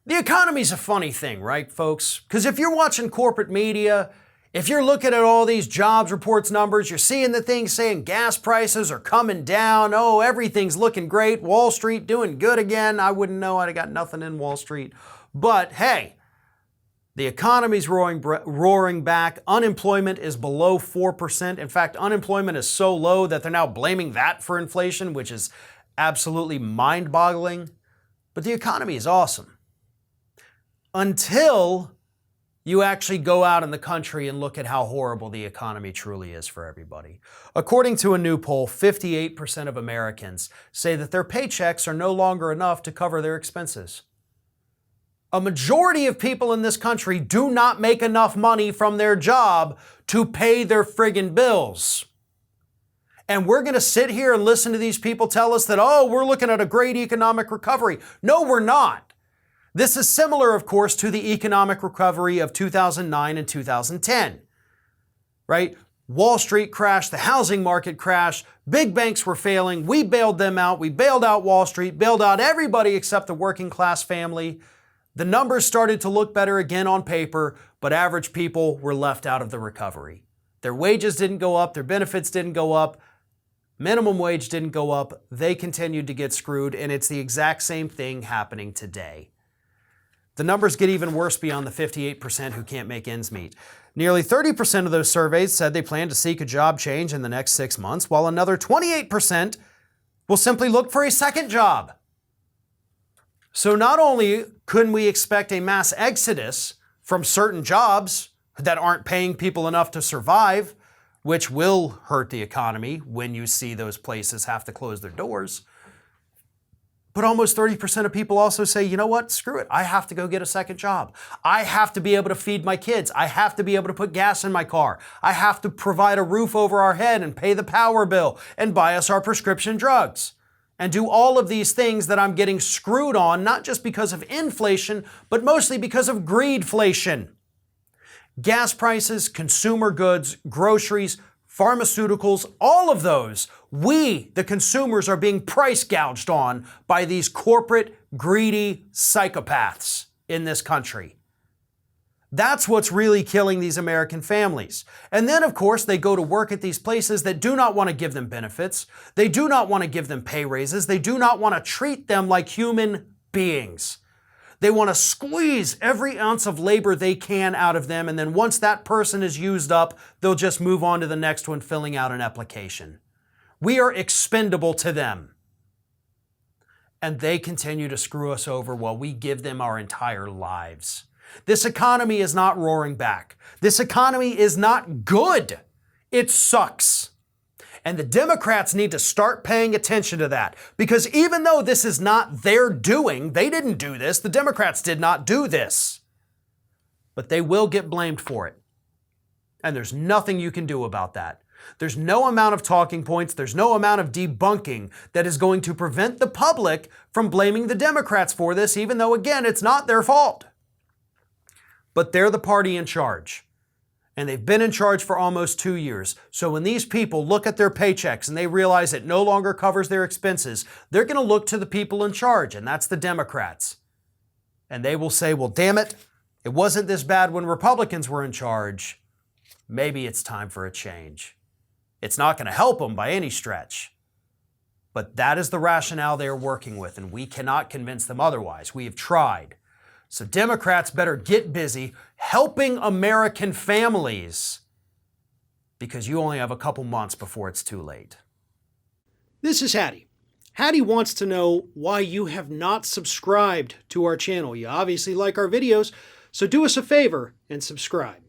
The economy's a funny thing, right, folks? Because if you're watching corporate media, if you're looking at all these jobs reports numbers, you're seeing the things saying gas prices are coming down, oh, everything's looking great, Wall Street doing good again. I wouldn't know, I got nothing in Wall Street. But hey, the economy's roaring back. Unemployment is below 4%. In fact, unemployment is so low that they're now blaming that for inflation, which is absolutely mind-boggling. But the economy is awesome. Until you actually go out in the country and look at how horrible the economy truly is for everybody. According to a new poll, 58% of Americans say that their paychecks are no longer enough to cover their expenses. A majority of people in this country do not make enough money from their job to pay their friggin' bills. And we're going to sit here and listen to these people tell us that, oh, we're looking at a great economic recovery. No, we're not. This is similar, of course, to the economic recovery of 2009 and 2010, right? Wall Street crashed, the housing market crashed, big banks were failing, we bailed them out, we bailed out Wall Street, bailed out everybody except the working class family. The numbers started to look better again on paper, but average people were left out of the recovery. Their wages didn't go up, their benefits didn't go up, minimum wage didn't go up, they continued to get screwed, and it's the exact same thing happening today. The numbers get even worse beyond the 58% who can't make ends meet. Nearly 30% of those surveyed said they plan to seek a job change in the next 6 months, while another 28% will simply look for a second job. So not only couldn't we expect a mass exodus from certain jobs that aren't paying people enough to survive, which will hurt the economy when you see those places have to close their doors, but almost 30% of people also say, you know what, screw it. I have to go get a second job. I have to be able to feed my kids. I have to be able to put gas in my car. I have to provide a roof over our head and pay the power bill and buy us our prescription drugs and do all of these things that I'm getting screwed on, not just because of inflation, but mostly because of greedflation. Gas prices, consumer goods, groceries, pharmaceuticals, all of those, we, the consumers, are being price gouged on by these corporate, greedy psychopaths in this country. That's what's really killing these American families. And then, of course, they go to work at these places that do not want to give them benefits. They do not want to give them pay raises. They do not want to treat them like human beings. They want to squeeze every ounce of labor they can out of them, and then once that person is used up, they'll just move on to the next one filling out an application. We are expendable to them. And they continue to screw us over while we give them our entire lives. This economy is not roaring back. This economy is not good. It sucks. And the Democrats need to start paying attention to that, because even though this is not their doing, they didn't do this, the Democrats did not do this, but they will get blamed for it. And there's nothing you can do about that. There's no amount of talking points, there's no amount of debunking that is going to prevent the public from blaming the Democrats for this, even though, again, it's not their fault. But they're the party in charge. And they've been in charge for almost 2 years. So when these people look at their paychecks and they realize it no longer covers their expenses, they're going to look to the people in charge, and that's the Democrats. And they will say, well, damn it, it wasn't this bad when Republicans were in charge. Maybe it's time for a change. It's not going to help them by any stretch. But that is the rationale they're working with, and we cannot convince them otherwise. We have tried. So Democrats better get busy helping American families, because you only have a couple months before it's too late. This is Hattie. Hattie wants to know why you have not subscribed to our channel. You obviously like our videos, so do us a favor and subscribe.